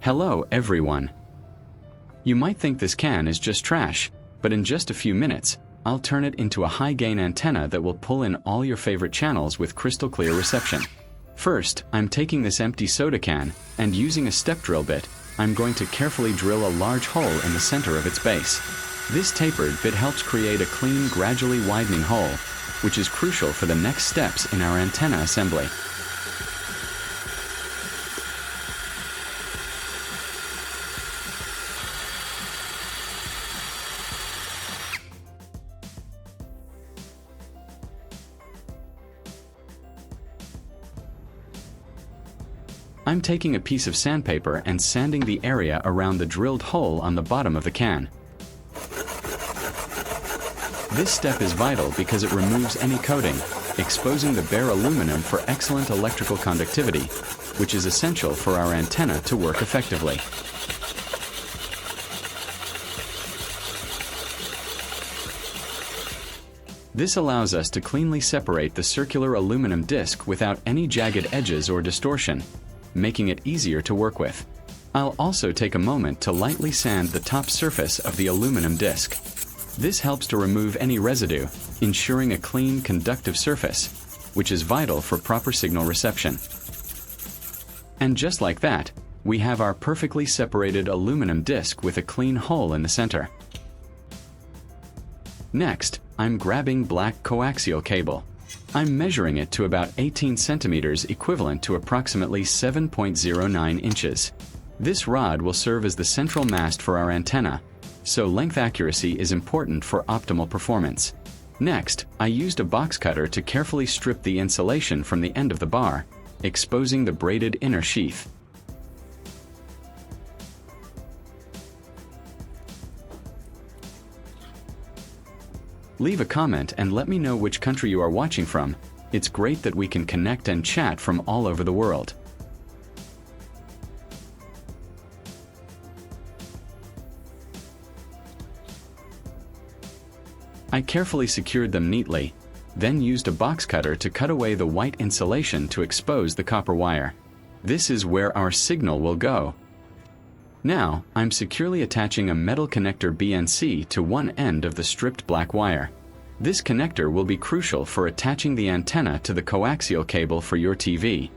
Hello everyone. You might think this can is just trash, but in just a few minutes, I'll turn it into a high-gain antenna that will pull in all your favorite channels with crystal clear reception. First, I'm taking this empty soda can, and using a step drill bit, I'm going to carefully drill a large hole in the center of its base. This tapered bit helps create a clean, gradually widening hole, which is crucial for the next steps in our antenna assembly. I'm taking a piece of sandpaper and sanding the area around the drilled hole on the bottom of the can. This step is vital because it removes any coating, exposing the bare aluminum for excellent electrical conductivity, which is essential for our antenna to work effectively. This allows us to cleanly separate the circular aluminum disc without any jagged edges or distortion, making it easier to work with. I'll also take a moment to lightly sand the top surface of the aluminum disc. This helps to remove any residue, ensuring a clean, conductive surface, which is vital for proper signal reception. And just like that, we have our perfectly separated aluminum disc with a clean hole in the center. Next, I'm grabbing black coaxial cable. I'm measuring it to about 18 centimeters, equivalent to approximately 7.09 inches. This rod will serve as the central mast for our antenna, so length accuracy is important for optimal performance. Next, I used a box cutter to carefully strip the insulation from the end of the bar, exposing the braided inner sheath. Leave a comment and let me know which country you are watching from. It's great that we can connect and chat from all over the world. I carefully secured them neatly, then used a box cutter to cut away the white insulation to expose the copper wire. This is where our signal will go. Now, I'm securely attaching a metal connector BNC to one end of the stripped black wire. This connector will be crucial for attaching the antenna to the coaxial cable for your TV.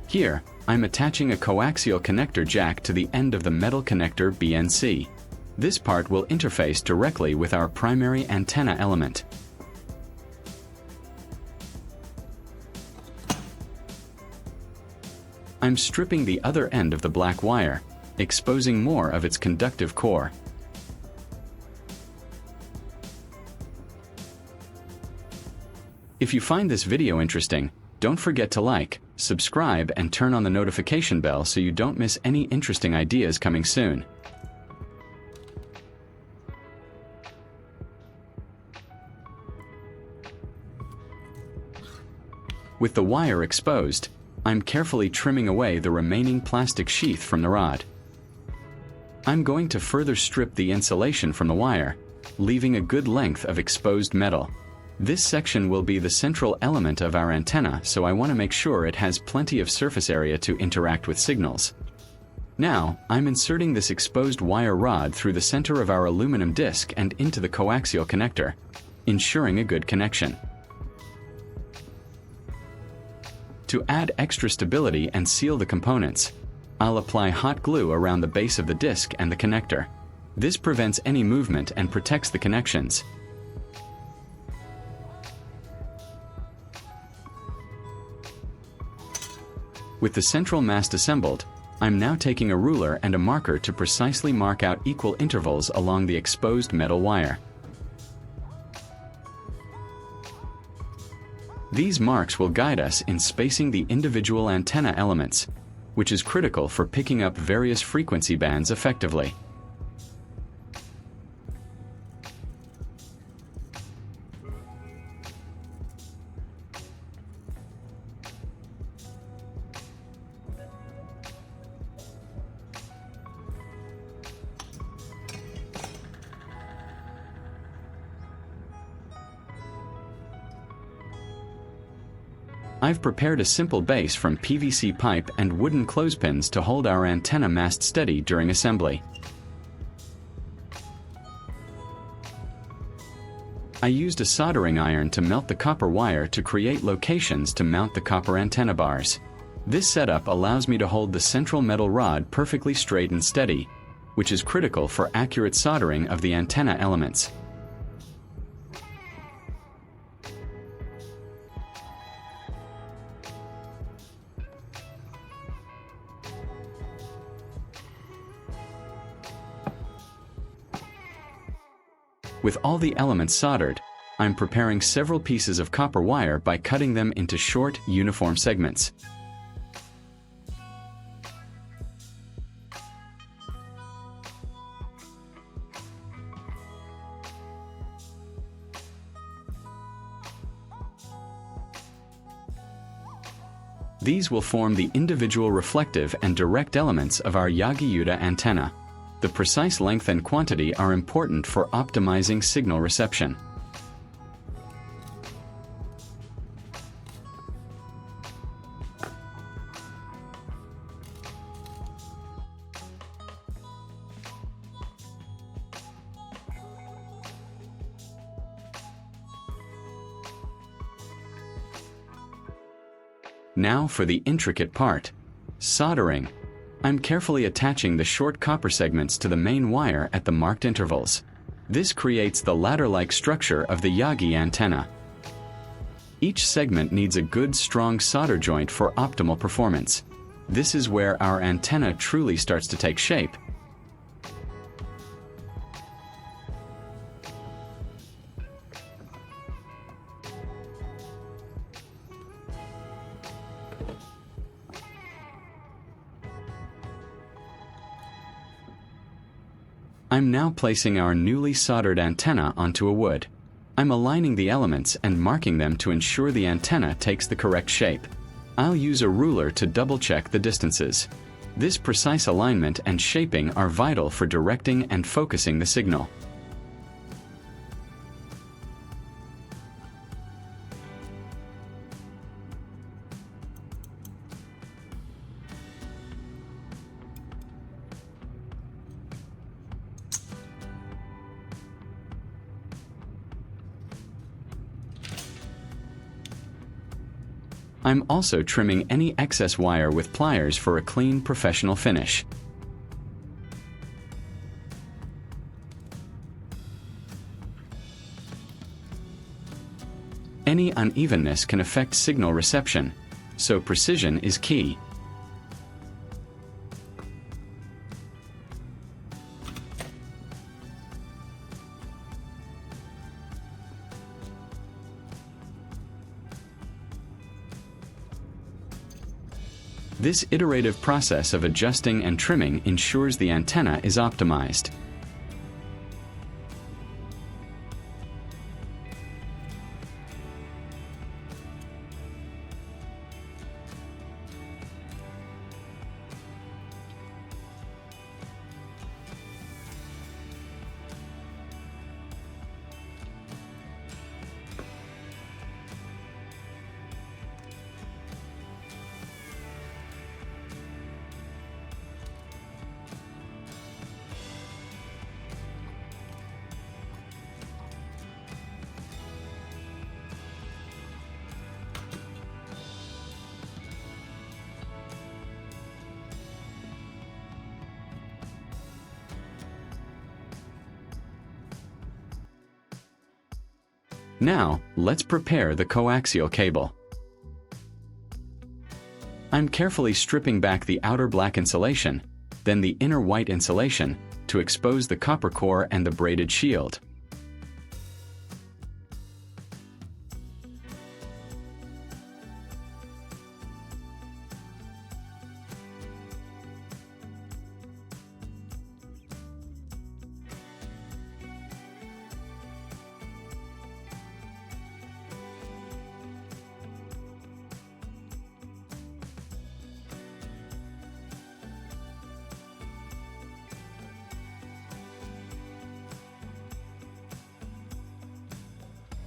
Here, I'm attaching a coaxial connector jack to the end of the metal connector BNC. This part will interface directly with our primary antenna element. I'm stripping the other end of the black wire, exposing more of its conductive core. If you find this video interesting, don't forget to like, subscribe, and turn on the notification bell so you don't miss any interesting ideas coming soon. With the wire exposed, I'm carefully trimming away the remaining plastic sheath from the rod. I'm going to further strip the insulation from the wire, leaving a good length of exposed metal. This section will be the central element of our antenna, so I want to make sure it has plenty of surface area to interact with signals. Now, I'm inserting this exposed wire rod through the center of our aluminum disc and into the coaxial connector, ensuring a good connection. To add extra stability and seal the components, I'll apply hot glue around the base of the disc and the connector. This prevents any movement and protects the connections. With the central mast assembled, I'm now taking a ruler and a marker to precisely mark out equal intervals along the exposed metal wire. These marks will guide us in spacing the individual antenna elements, which is critical for picking up various frequency bands effectively. I've prepared a simple base from PVC pipe and wooden clothespins to hold our antenna mast steady during assembly. I used a soldering iron to melt the copper wire to create locations to mount the copper antenna bars. This setup allows me to hold the central metal rod perfectly straight and steady, which is critical for accurate soldering of the antenna elements. With all the elements soldered, I'm preparing several pieces of copper wire by cutting them into short, uniform segments. These will form the individual reflective and direct elements of our Yagi-Yuta antenna. The precise length and quantity are important for optimizing signal reception. Now for the intricate part, soldering. I'm carefully attaching the short copper segments to the main wire at the marked intervals. This creates the ladder-like structure of the Yagi antenna. Each segment needs a good, strong solder joint for optimal performance. This is where our antenna truly starts to take shape. I'm now placing our newly soldered antenna onto a wood. I'm aligning the elements and marking them to ensure the antenna takes the correct shape. I'll use a ruler to double-check the distances. This precise alignment and shaping are vital for directing and focusing the signal. I'm also trimming any excess wire with pliers for a clean, professional finish. Any unevenness can affect signal reception, so precision is key. This iterative process of adjusting and trimming ensures the antenna is optimized. Now, let's prepare the coaxial cable. I'm carefully stripping back the outer black insulation, then the inner white insulation, to expose the copper core and the braided shield.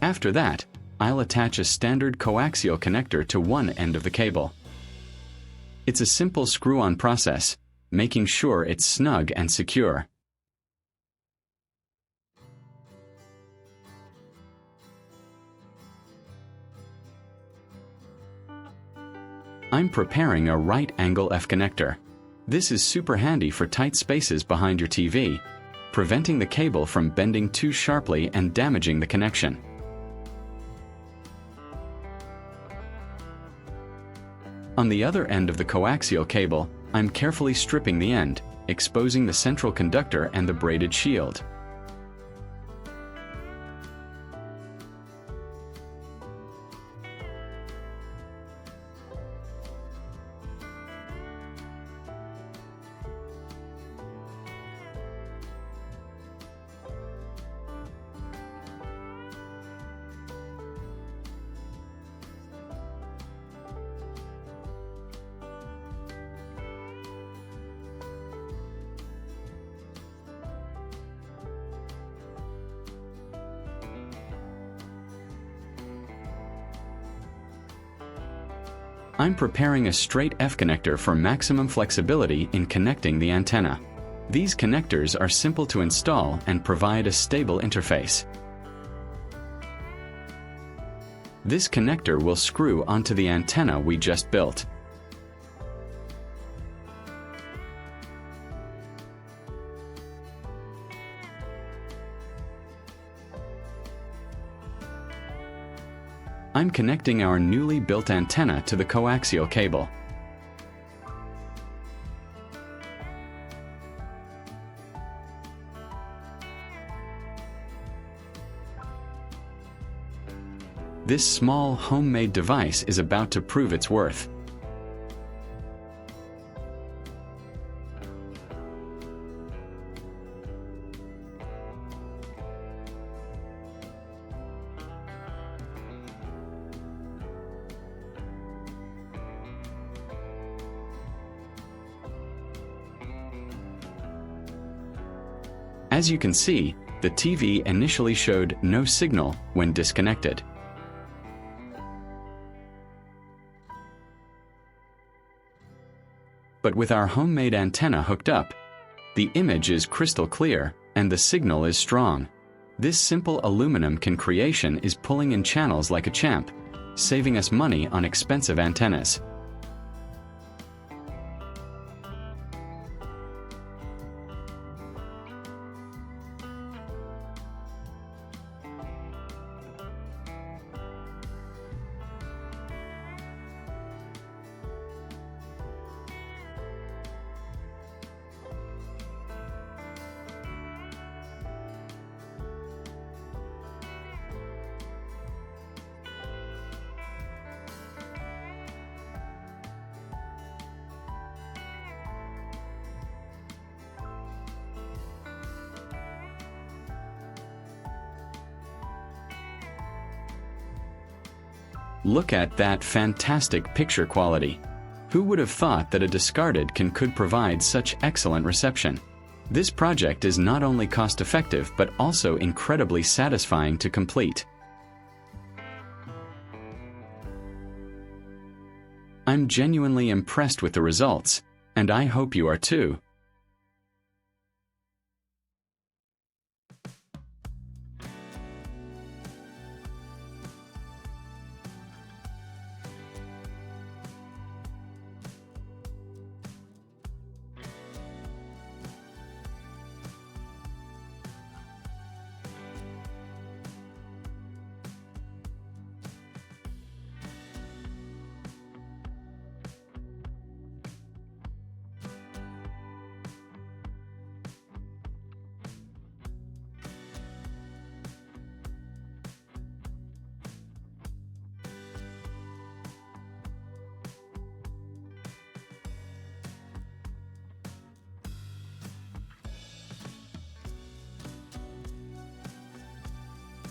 After that, I'll attach a standard coaxial connector to one end of the cable. It's a simple screw-on process, making sure it's snug and secure. I'm preparing a right-angle F connector. This is super handy for tight spaces behind your TV, preventing the cable from bending too sharply and damaging the connection. On the other end of the coaxial cable, I'm carefully stripping the end, exposing the central conductor and the braided shield. I'm preparing a straight F connector for maximum flexibility in connecting the antenna. These connectors are simple to install and provide a stable interface. This connector will screw onto the antenna we just built. I'm connecting our newly built antenna to the coaxial cable. This small homemade device is about to prove its worth. As you can see, the TV initially showed no signal when disconnected. But with our homemade antenna hooked up, the image is crystal clear and the signal is strong. This simple aluminum creation is pulling in channels like a champ, saving us money on expensive antennas. Look at that fantastic picture quality. Who would have thought that a discarded can could provide such excellent reception? This project is not only cost-effective but also incredibly satisfying to complete. I'm genuinely impressed with the results, and I hope you are too.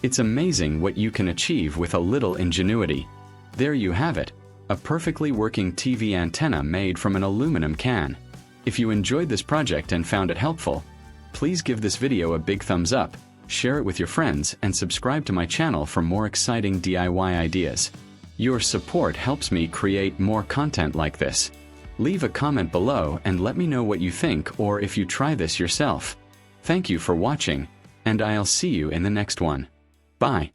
It's amazing what you can achieve with a little ingenuity. There you have it, a perfectly working TV antenna made from an aluminum can. If you enjoyed this project and found it helpful, please give this video a big thumbs up share it with your friends, and subscribe to my channel for more exciting DIY ideas. Your support helps me create more content like this. Leave a comment below and let me know what you think or if you try this yourself. Thank you for watching, and I'll see you in the next one. Bye.